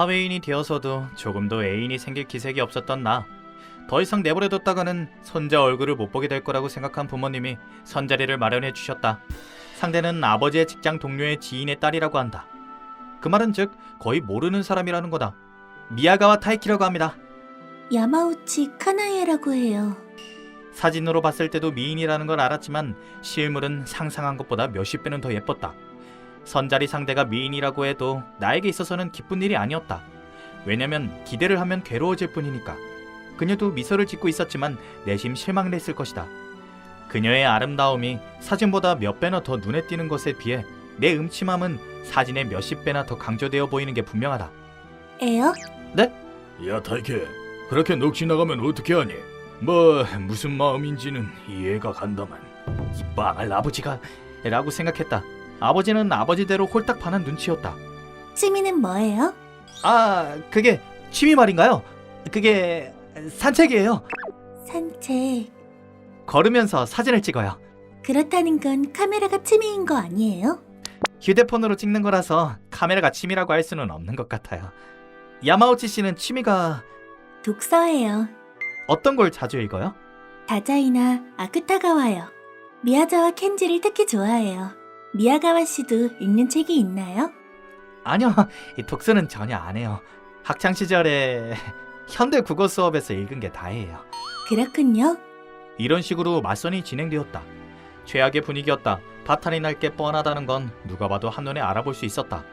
사회인이 되어서도 조금도 애인이 생길 기색이 없었던 나. 더 이상 내버려뒀다가는 손자 얼굴을 못 보게 될 거라고 생각한 부모님이 선자리를 마련해 주셨다. 상대는 아버지의 직장 동료의 지인의 딸이라고 한다. 그 말은 즉 거의 모르는 사람이라는 거다. 미야가와 타이키라고 합니다. 야마우치 카나에라고 해요. 사진으로 봤을 때도 미인이라는 걸 알았지만 실물은 상상한 것보다 몇십 배는 더 예뻤다. 선자리 상대가 미인이라고 해도 나에게 있어서는 기쁜 일이 아니었다. 왜냐면 기대를 하면 괴로워질 뿐이니까. 그녀도 미소를 짓고 있었지만 내심 실망을 했을 것이다. 그녀의 아름다움이 사진보다 몇 배나 더 눈에 띄는 것에 비해 내 음침함은 사진의 몇십 배나 더 강조되어 보이는 게 분명하다. 에요? 네? 야 타이케, 그렇게 넋이 나가면 어떻게 하니? 뭐 무슨 마음인지는 이해가 간다만. 이 망할 아버지가 라고 생각했다. 아버지는 아버지대로 홀딱 반한 눈치였다. 취미는 뭐예요? 그게 취미 말인가요? 그게 산책이에요. 산책. 걸으면서 사진을 찍어요. 그렇다는 건 카메라가 취미인 거 아니에요? 휴대폰으로 찍는 거라서 카메라가 취미라고 할 수는 없는 것 같아요. 야마우치 씨는 취미가 독서예요. 어떤 걸 자주 읽어요? 다자이나 아쿠타가와요. 미야자와 켄지를 특히 좋아해요. 미야가와 씨도 읽는 책이 있나요? 아니요, 이 독서는 전혀 안 해요. 학창 시절에 현대 국어 수업에서 읽은 게 다예요. 그렇군요. 이런 식으로 맞선이 진행되었다. 최악의 분위기였다. 바탈이 날 게 뻔하다는 건 누가 봐도 한눈에 알아볼 수 있었다.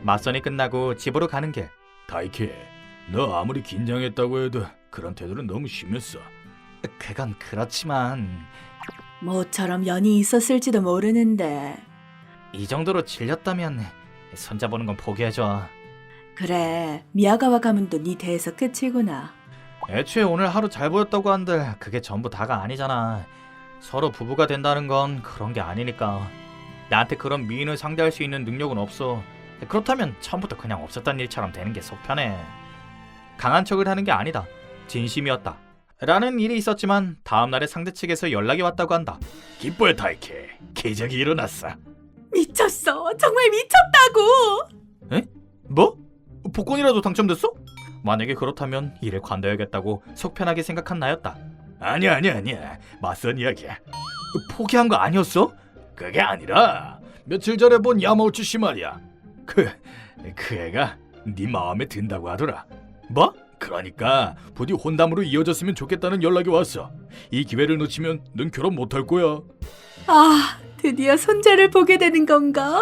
맞선이 끝나고 집으로 가는 길. 타이케, 너 아무리 긴장했다고 해도 그런 태도는 너무 심했어. 그건 그렇지만 모처럼 연이 있었을지도 모르는데. 이 정도로 질렸다면 손자보는 건 포기해줘. 그래, 미야가와 가문도 네 대에서 끝이구나. 애초에 오늘 하루 잘 보였다고 한들 그게 전부 다가 아니잖아. 서로 부부가 된다는 건 그런 게 아니니까. 나한테 그런 미인을 상대할 수 있는 능력은 없어. 그렇다면 처음부터 그냥 없었던 일처럼 되는 게 속 편해. 강한 척을 하는 게 아니다. 진심이었다. 라는 일이 있었지만 다음날에 상대 측에서 연락이 왔다고 한다. 기뻐해 타이케, 기적이 일어났어. 미쳤어. 정말 미쳤다고. 에? 뭐? 복권이라도 당첨됐어? 만약에 그렇다면 일을 관둬야겠다고 속편하게 생각한 나였다. 아니야, 맞선 이야기야. 포기한 거 아니었어? 그게 아니라 며칠 전에 본 야마우치 씨 말이야. 그 애가 네 마음에 든다고 하더라. 뭐? 그러니까 부디 혼담으로 이어졌으면 좋겠다는 연락이 왔어. 이 기회를 놓치면 넌 결혼 못할 거야. 아, 드디어 손자를 보게 되는 건가?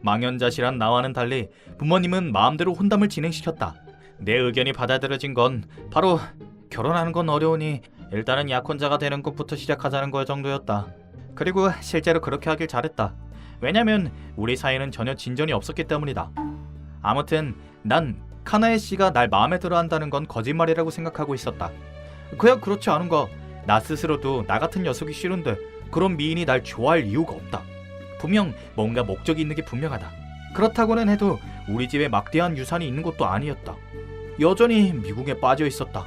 망연자실한 나와는 달리 부모님은 마음대로 혼담을 진행시켰다. 내 의견이 받아들여진 건 바로 결혼하는 건 어려우니 일단은 약혼자가 되는 것부터 시작하자는 거 정도였다. 그리고 실제로 그렇게 하길 잘했다. 왜냐면 우리 사이는 전혀 진전이 없었기 때문이다. 아무튼 난 카나에 씨가 날 마음에 들어 한다는 건 거짓말이라고 생각하고 있었다. 그야 그렇지 않은가. 나 스스로도 나 같은 녀석이 싫은데 그런 미인이 날 좋아할 이유가 없다. 분명 뭔가 목적이 있는 게 분명하다. 그렇다고는 해도 우리 집에 막대한 유산이 있는 것도 아니었다. 여전히 미국에 빠져 있었다.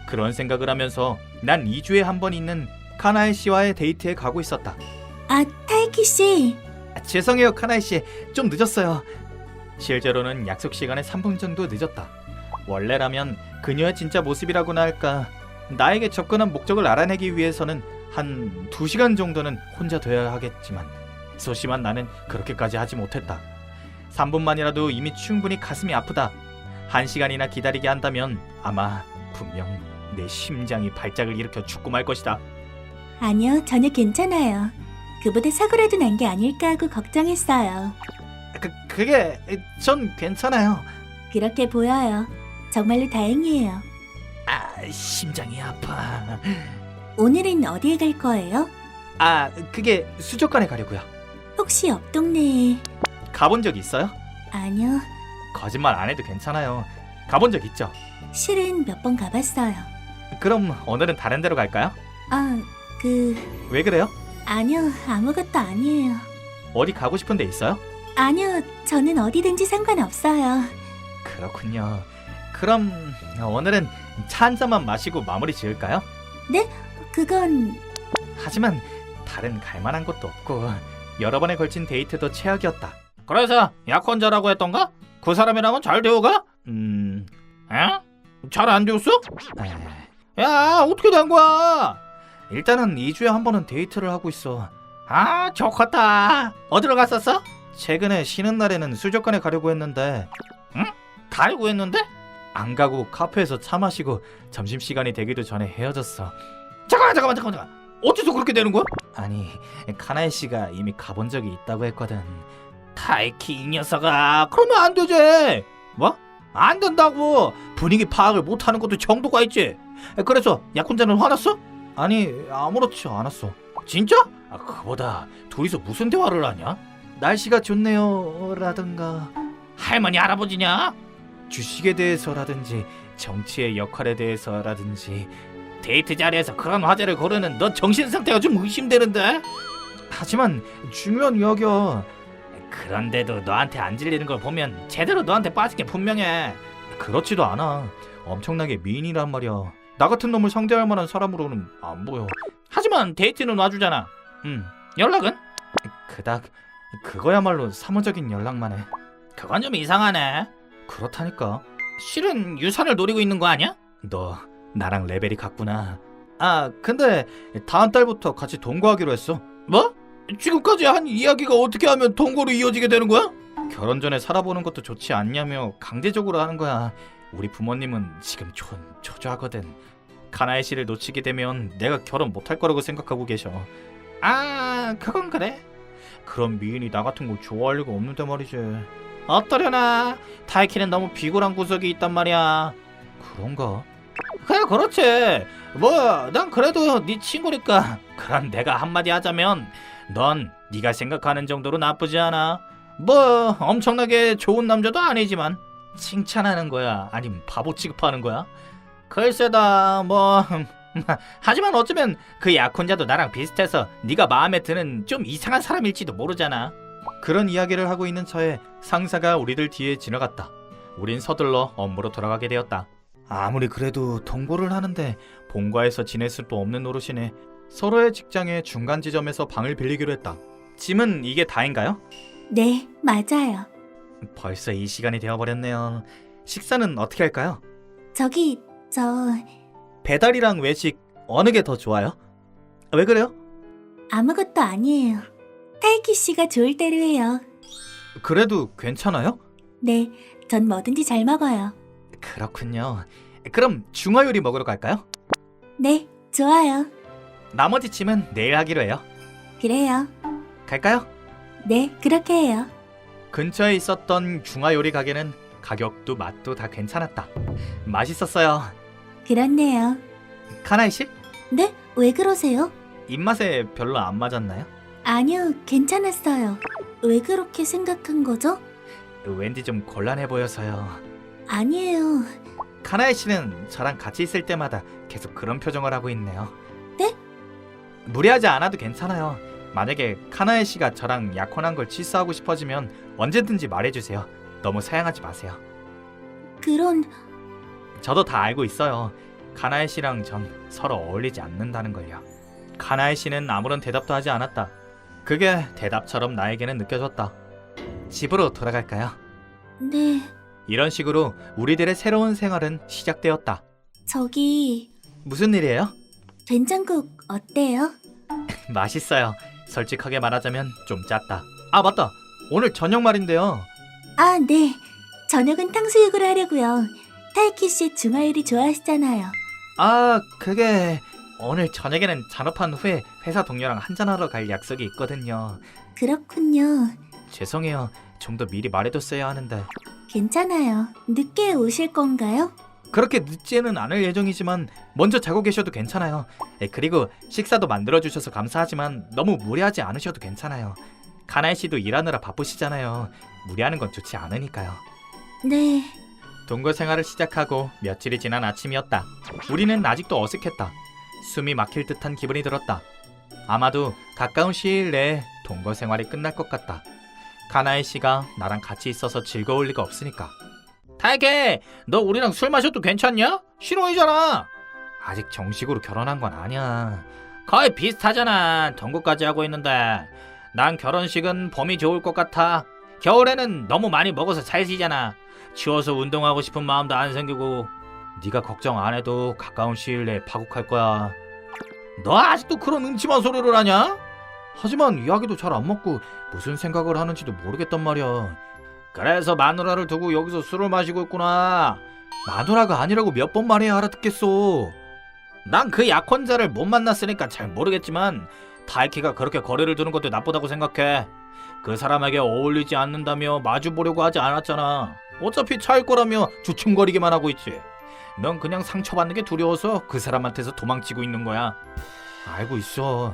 그런 생각을 하면서 난 2주에 한 번 있는 카나에 씨와의 데이트에 가고 있었다. 아, 타이키 씨. 죄송해요 카나에 씨, 좀 늦었어요. 실제로는 약속 시간에 3분 정도 늦었다. 원래라면 그녀의 진짜 모습이라고나 할까, 나에게 접근한 목적을 알아내기 위해서는 한 2시간 정도는 혼자 되어야 하겠지만 소심한 나는 그렇게까지 하지 못했다. 3분만이라도 이미 충분히 가슴이 아프다. 1시간이나 기다리게 한다면 아마 분명 내 심장이 발작을 일으켜 죽고 말 것이다. 아니요, 전혀 괜찮아요. 그보다 사고라도 난 게 아닐까 하고 걱정했어요. 그게 전 괜찮아요. 그렇게 보여요. 정말로 다행이에요. 심장이 아파. 오늘은 어디에 갈 거예요? 그게 수족관에 가려고요. 혹시 옆 동네에... 가본 적 있어요? 아니요, 거짓말 안 해도 괜찮아요. 가본 적 있죠? 실은 몇 번 가봤어요. 그럼 오늘은 다른 데로 갈까요? 왜 그래요? 아니요, 아무것도 아니에요. 어디 가고 싶은 데 있어요? 아니요, 저는 어디든지 상관없어요. 그렇군요. 그럼 오늘은 차 한 잔만 마시고 마무리 지을까요? 그건... 하지만 다른 갈만한 곳도 없고 여러 번에 걸친 데이트도 최악이었다. 그래서 약혼자라고 했던가? 그 사람이랑은 잘 되어가? 에? 잘 안 되었어? 야, 어떻게 된 거야? 일단은 2주에 한 번은 데이트를 하고 있어. 아, 좋겠다. 어디로 갔었어? 최근에 쉬는 날에는 수족관에 가려고 했는데. 응? 가려고 했는데? 안 가고 카페에서 차 마시고 점심시간이 되기도 전에 헤어졌어. 잠깐만. 어째서 그렇게 되는 거야? 아니, 카나에 씨가 이미 가본 적이 있다고 했거든. 타이키 이 녀석아, 그러면 안 되지. 뭐? 안 된다고. 분위기 파악을 못하는 것도 정도가 있지. 그래서 약혼자는 화났어? 아니, 아무렇지 않았어. 진짜? 그보다 둘이서 무슨 대화를 하냐? 날씨가 좋네요 라든가 할머니 할아버지냐? 주식에 대해서라든지 정치의 역할에 대해서라든지. 데이트 자리에서 그런 화제를 고르는 너 정신 상태가 좀 의심되는데? 하지만 중요한 이야기야. 그런데도 너한테 안 질리는 걸 보면 제대로 너한테 빠진 게 분명해. 그렇지도 않아. 엄청나게 미인이란 말이야. 나 같은 놈을 상대할 만한 사람으로는 안 보여. 하지만 데이트는 와주잖아. 연락은? 그닥 그거야말로 사무적인 연락만 해. 그건 좀 이상하네. 그렇다니까. 실은 유산을 노리고 있는 거 아니야? 너 나랑 레벨이 같구나. 아, 근데 다음 달부터 같이 동거하기로 했어. 뭐? 지금까지 한 이야기가 어떻게 하면 동거로 이어지게 되는 거야? 결혼 전에 살아보는 것도 좋지 않냐며 강제적으로 하는 거야. 우리 부모님은 지금 초조하거든. 카나에 씨를 놓치게 되면 내가 결혼 못할 거라고 생각하고 계셔. 아, 그건 그래. 그런 미인이 나 같은 걸 좋아할 리가 없는데 말이지. 어떠려나. 타이키는 너무 비굴한 구석이 있단 말이야. 그런가? 그래, 그렇지. 뭐 난 그래도 네 친구니까. 그럼 내가 한마디 하자면 넌 네가 생각하는 정도로 나쁘지 않아. 뭐 엄청나게 좋은 남자도 아니지만. 칭찬하는 거야? 아니면 바보 취급하는 거야? 글쎄다. 뭐 하지만 어쩌면 그 약혼자도 나랑 비슷해서 네가 마음에 드는 좀 이상한 사람일지도 모르잖아. 그런 이야기를 하고 있는 차에 상사가 우리들 뒤에 지나갔다. 우린 서둘러 업무로 돌아가게 되었다. 아무리 그래도 동거를 하는데 본가에서 지낼 수도 없는 노릇이네. 서로의 직장의 중간 지점에서 방을 빌리기로 했다. 짐은 이게 다인가요? 네, 맞아요. 벌써 이 시간이 되어버렸네요. 식사는 어떻게 할까요? 저기, 배달이랑 외식 어느 게 더 좋아요? 왜 그래요? 아무것도 아니에요. 타이키 씨가 좋을 대로 해요. 그래도 괜찮아요? 네, 전 뭐든지 잘 먹어요. 그렇군요. 그럼 중화 요리 먹으러 갈까요? 네, 좋아요. 나머지 짐은 내일 하기로 해요. 그래요. 갈까요? 네, 그렇게 해요. 근처에 있었던 중화 요리 가게는 가격도 맛도 다 괜찮았다. 맛있었어요. 그렇네요. 카나이 씨? 네? 왜 그러세요? 입맛에 별로 안 맞았나요? 아니요, 괜찮았어요. 왜 그렇게 생각한 거죠? 왠지 좀 곤란해 보여서요. 아니에요. 카나이 씨는 저랑 같이 있을 때마다 계속 그런 표정을 하고 있네요. 네? 무리하지 않아도 괜찮아요. 만약에 카나에 씨가 저랑 약혼한 걸 취소하고 싶어지면 언제든지 말해주세요. 너무 사양하지 마세요. 저도 다 알고 있어요. 카나에 씨랑 전 서로 어울리지 않는다는 걸요. 카나에 씨는 아무런 대답도 하지 않았다. 그게 대답처럼 나에게는 느껴졌다. 집으로 돌아갈까요? 네, 이런 식으로 우리들의 새로운 생활은 시작되었다. 저기 무슨 일이에요? 된장국 어때요? 맛있어요. 솔직하게 말하자면 좀 짰다. 아, 맞다. 오늘 저녁 말인데요. 아, 네. 저녁은 탕수육으로 하려고요. 타이키 씨 중화요리 좋아하시잖아요. 아, 그게 오늘 저녁에는 잔업한 후에 회사 동료랑 한잔하러 갈 약속이 있거든요. 그렇군요. 죄송해요. 좀 더 미리 말해뒀어야 하는데. 괜찮아요. 늦게 오실 건가요? 그렇게 늦지는 않을 예정이지만 먼저 자고 계셔도 괜찮아요. 그리고 식사도 만들어주셔서 감사하지만 너무 무리하지 않으셔도 괜찮아요. 카나에 씨도 일하느라 바쁘시잖아요. 무리하는 건 좋지 않으니까요. 네. 동거 생활을 시작하고 며칠이 지난 아침이었다. 우리는 아직도 어색했다. 숨이 막힐 듯한 기분이 들었다. 아마도 가까운 시일 내에 동거 생활이 끝날 것 같다. 카나에 씨가 나랑 같이 있어서 즐거울 리가 없으니까. 타이게, 너 우리랑 술 마셔도 괜찮냐? 신혼이잖아. 아직 정식으로 결혼한 건 아니야. 거의 비슷하잖아. 동거까지 하고 있는데. 난 결혼식은 봄이 좋을 것 같아. 겨울에는 너무 많이 먹어서 살지잖아. 치워서 운동하고 싶은 마음도 안 생기고. 네가 걱정 안 해도 가까운 시일 내에 파국할 거야. 너 아직도 그런 음침한 소리를 하냐? 하지만 이야기도 잘 안 먹고 무슨 생각을 하는지도 모르겠단 말이야. 그래서 마누라를 두고 여기서 술을 마시고 있구나. 마누라가 아니라고 몇 번 말해야 알아듣겠어. 난 그 약혼자를 못 만났으니까 잘 모르겠지만 타이키가 그렇게 거리를 두는 것도 나쁘다고 생각해. 그 사람에게 어울리지 않는다며 마주보려고 하지 않았잖아. 어차피 차일 거라며 주춤거리기만 하고 있지. 넌 그냥 상처받는 게 두려워서 그 사람한테서 도망치고 있는 거야. 알고 있어.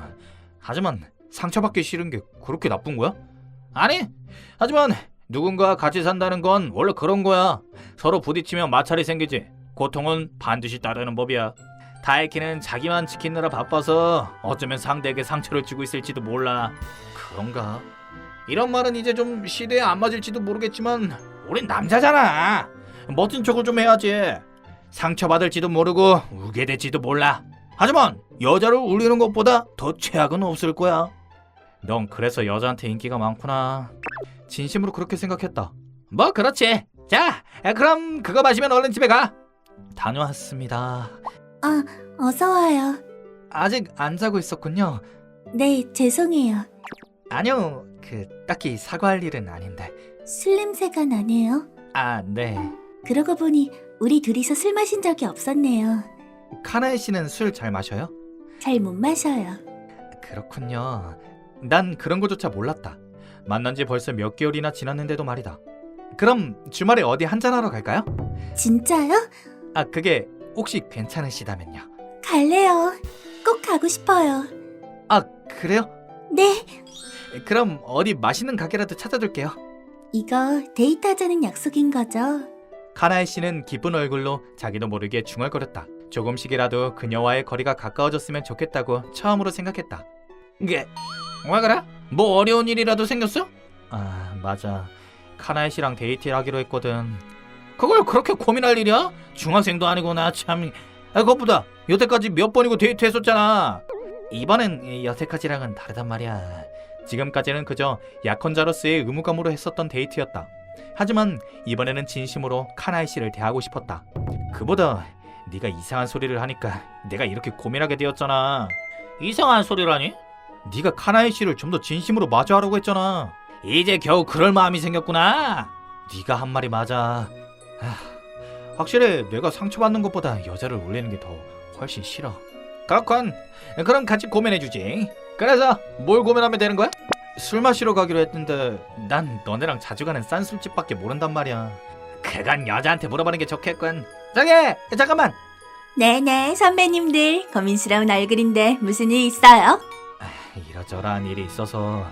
하지만 상처받기 싫은 게 그렇게 나쁜 거야? 아니, 하지만 누군가 같이 산다는 건 원래 그런 거야. 서로 부딪히면 마찰이 생기지. 고통은 반드시 따르는 법이야. 다이키는 자기만 지키느라 바빠서 어쩌면 상대에게 상처를 주고 있을지도 몰라. 그런가? 이런 말은 이제 좀 시대에 안 맞을지도 모르겠지만 우린 남자잖아. 멋진 척을 좀 해야지. 상처받을지도 모르고 울게 될지도 몰라. 하지만 여자를 울리는 것보다 더 최악은 없을 거야. 넌 그래서 여자한테 인기가 많구나. 진심으로 그렇게 생각했다. 뭐 그렇지. 자, 그럼 그거 마시면 얼른 집에 가. 다녀왔습니다. 아, 어서 와요. 아직 안 자고 있었군요. 네, 죄송해요. 아니요, 딱히 사과할 일은 아닌데. 술 냄새가 나네요. 아, 네. 그러고 보니 우리 둘이서 술 마신 적이 없었네요. 카나에 씨는 술 잘 마셔요? 잘 못 마셔요. 그렇군요. 난 그런 거조차 몰랐다. 만난 지 벌써 몇 개월이나 지났는데도 말이다. 그럼 주말에 어디 한잔하러 갈까요? 진짜요? 아, 그게 혹시 괜찮으시다면요. 갈래요. 꼭 가고 싶어요. 아, 그래요? 네, 그럼 어디 맛있는 가게라도 찾아둘게요. 이거 데이트하자는 약속인 거죠? 카나에 씨는 기쁜 얼굴로 자기도 모르게 중얼거렸다. 조금씩이라도 그녀와의 거리가 가까워졌으면 좋겠다고 처음으로 생각했다. 이게 왜 그래? 뭐 어려운 일이라도 생겼어? 아, 맞아. 카나에 씨랑 데이트를 하기로 했거든. 그걸 그렇게 고민할 일이야? 중학생도 아니고 나 참. 그것보다 여태까지 몇 번이고 데이트했었잖아. 이번엔 여태까지랑은 다르단 말이야. 지금까지는 그저 약혼자로서의 의무감으로 했었던 데이트였다. 하지만 이번에는 진심으로 카나에 씨를 대하고 싶었다. 그보다 네가 이상한 소리를 하니까 내가 이렇게 고민하게 되었잖아. 이상한 소리라니? 네가 카나에 씨를 좀 더 진심으로 마주하라고 했잖아. 이제 겨우 그럴 마음이 생겼구나. 네가 한 말이 맞아. 확실히 내가 상처받는 것보다 여자를 울리는 게 더 훨씬 싫어. 그렇군. 그럼 같이 고민해주지. 그래서 뭘 고민하면 되는 거야? 술 마시러 가기로 했는데 난 너네랑 자주 가는 싼 술집밖에 모른단 말이야. 그건 여자한테 물어보는 게 좋겠군. 저기 잠깐만. 네네, 선배님들. 고민스러운 얼굴인데 무슨 일 있어요? 이러저러한 일이 있어서.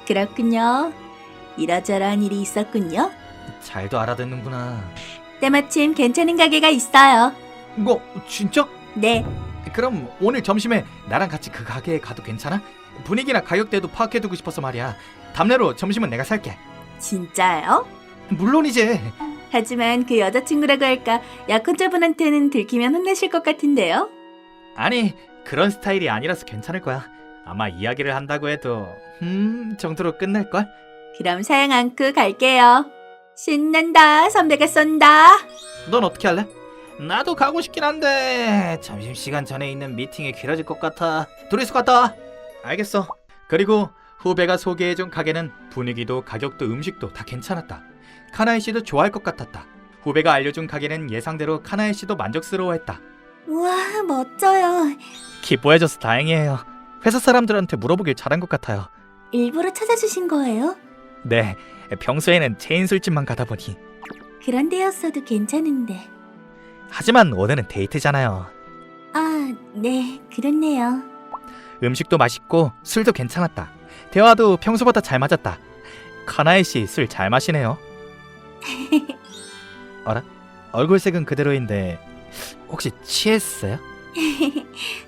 그렇군요. 이러저러한 일이 있었군요. 잘도 알아듣는구나. 때마침 괜찮은 가게가 있어요. 뭐 진짜? 네, 그럼 오늘 점심에 나랑 같이 그 가게에 가도 괜찮아? 분위기나 가격대도 파악해두고 싶어서 말이야. 답례로 점심은 내가 살게. 진짜요? 물론이지. 하지만 그 여자친구라고 할까 약혼자분한테는 들키면 혼내실 것 같은데요? 아니, 그런 스타일이 아니라서 괜찮을 거야. 아마 이야기를 한다고 해도 정도로 끝낼걸? 그럼 사양 않고 갈게요. 신난다, 선배가 쏜다. 넌 어떻게 할래? 나도 가고 싶긴 한데 점심시간 전에 있는 미팅이 길어질 것 같아. 둘이서 갔다 와. 알겠어. 그리고 후배가 소개해준 가게는 분위기도 가격도 음식도 다 괜찮았다. 카나에 씨도 좋아할 것 같았다. 후배가 알려준 가게는 예상대로 카나에 씨도 만족스러워했다. 우와, 멋져요. 기뻐해줘서 다행이에요. 회사 사람들한테 물어보길 잘한 것 같아요. 일부러 찾아주신 거예요? 네, 평소에는 체인 술집만 가다 보니. 그런 데였어도 괜찮은데. 하지만 오늘은 데이트잖아요. 아, 네, 그렇네요. 음식도 맛있고 술도 괜찮았다. 대화도 평소보다 잘 맞았다. 카나에 씨 술 잘 마시네요. 어라? 얼굴색은 그대로인데 혹시 취했어요?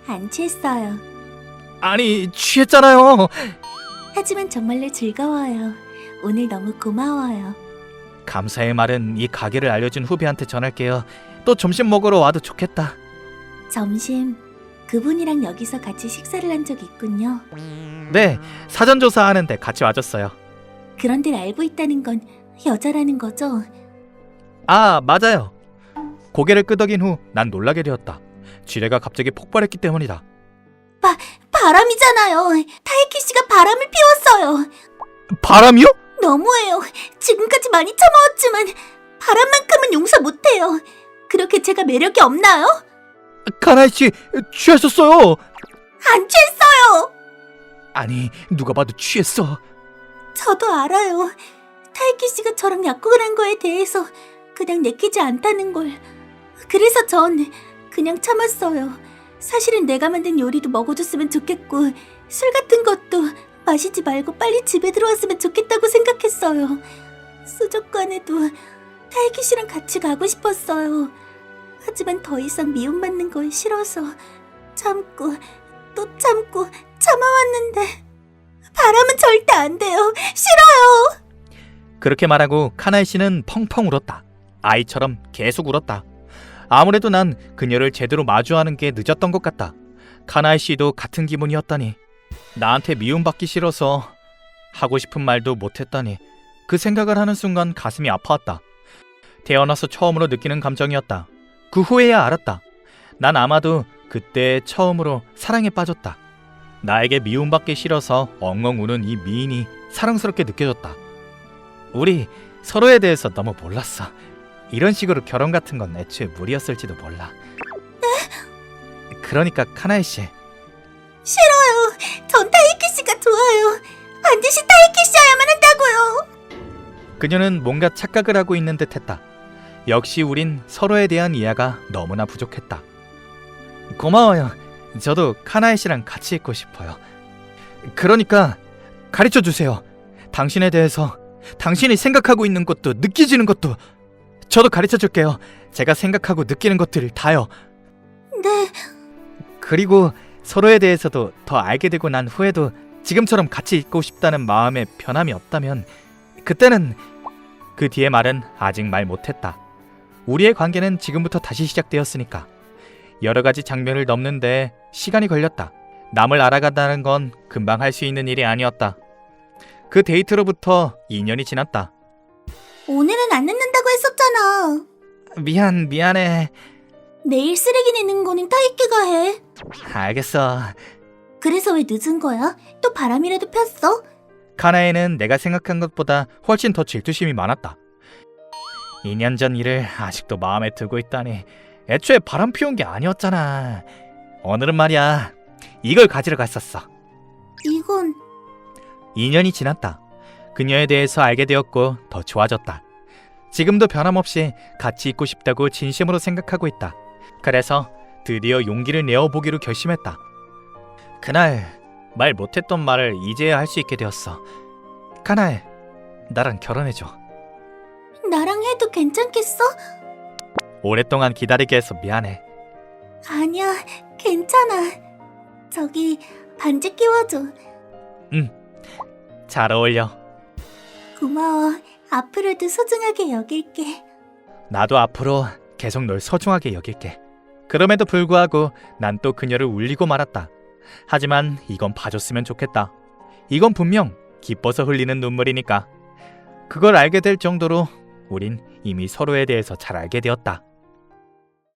안 취했어요. 아니, 취했잖아요. 하지만 정말로 즐거워요. 오늘 너무 고마워요. 감사의 말은 이 가게를 알려준 후배한테 전할게요. 또 점심 먹으러 와도 좋겠다. 점심, 그분이랑 여기서 같이 식사를 한 적 있군요. 네, 사전조사 하는데 같이 와줬어요. 그런 데를 알고 있다는 건 여자라는 거죠? 아, 맞아요. 고개를 끄덕인 후 난 놀라게 되었다. 지뢰가 갑자기 폭발했기 때문이다. 바람이잖아요. 타이키 씨가 바람을 피웠어요. 바람이요? 너무해요. 지금까지 많이 참아왔지만 바람만큼은 용서 못해요. 그렇게 제가 매력이 없나요? 카나이 씨, 취하셨어요. 안 취했어요. 아니, 누가 봐도 취했어. 저도 알아요. 타이키 씨가 저랑 약속을 한 거에 대해서 그냥 내키지 않다는 걸. 그래서 전 그냥 참았어요. 사실은 내가 만든 요리도 먹어줬으면 좋겠고 술 같은 것도 마시지 말고 빨리 집에 들어왔으면 좋겠다고 생각했어요. 수족관에도 타이키 씨랑 같이 가고 싶었어요. 하지만 더 이상 미움받는 걸 싫어서 참고 또 참고 참아왔는데 바람은 절대 안 돼요. 싫어요. 그렇게 말하고 카나이 씨는 펑펑 울었다. 아이처럼 계속 울었다. 아무래도 난 그녀를 제대로 마주하는 게 늦었던 것 같다. 카나이 씨도 같은 기분이었다니. 나한테 미움받기 싫어서 하고 싶은 말도 못했다니. 그 생각을 하는 순간 가슴이 아파왔다. 태어나서 처음으로 느끼는 감정이었다. 그 후에야 알았다. 난 아마도 그때 처음으로 사랑에 빠졌다. 나에게 미움받기 싫어서 엉엉 우는 이 미인이 사랑스럽게 느껴졌다. 우리 서로에 대해서 너무 몰랐어. 이런 식으로 결혼 같은 건 애초에 무리였을지도 몰라. 그러니까 카나이 씨, 싫어요. 전 타이키 씨가 좋아요. 반드시 타이키 씨여야만 한다고요. 그녀는 뭔가 착각을 하고 있는 듯했다. 역시 우린 서로에 대한 이해가 너무나 부족했다. 고마워요. 저도 카나이 씨랑 같이 있고 싶어요. 그러니까 가르쳐 주세요. 당신에 대해서, 당신이 생각하고 있는 것도 느끼지는 것도. 저도 가르쳐 줄게요. 제가 생각하고 느끼는 것들을 다요. 네. 그리고 서로에 대해서도 더 알게 되고 난 후에도 지금처럼 같이 있고 싶다는 마음에 변함이 없다면 그때는. 그 뒤의 말은 아직 말 못했다. 우리의 관계는 지금부터 다시 시작되었으니까. 여러 가지 장면을 넘는데 시간이 걸렸다. 남을 알아간다는 건 금방 할 수 있는 일이 아니었다. 그 데이트로부터 2년이 지났다. 오늘은 안 늦는다고 했었잖아. 미안해. 내일 쓰레기 내는 거는 타이키가 해. 알겠어. 그래서 왜 늦은 거야? 또 바람이라도 폈어? 카나에는 내가 생각한 것보다 훨씬 더 질투심이 많았다. 2년 전 일을 아직도 마음에 두고 있다니. 애초에 바람 피운 게 아니었잖아. 오늘은 말이야, 이걸 가지러 갔었어. 이건 2년이 지났다. 그녀에 대해서 알게 되었고 더 좋아졌다. 지금도 변함없이 같이 있고 싶다고 진심으로 생각하고 있다. 그래서 드디어 용기를 내어보기로 결심했다. 그날 말 못했던 말을 이제야 할 수 있게 되었어. 카나에, 나랑 결혼해줘. 나랑 해도 괜찮겠어? 오랫동안 기다리게 해서 미안해. 아니야, 괜찮아. 저기 반지 끼워줘. 잘 어울려. 고마워. 앞으로도 소중하게 여길게. 나도 앞으로 계속 널 소중하게 여길게. 그럼에도 불구하고 난 또 그녀를 울리고 말았다. 하지만 이건 봐줬으면 좋겠다. 이건 분명 기뻐서 흘리는 눈물이니까. 그걸 알게 될 정도로 우린 이미 서로에 대해서 잘 알게 되었다.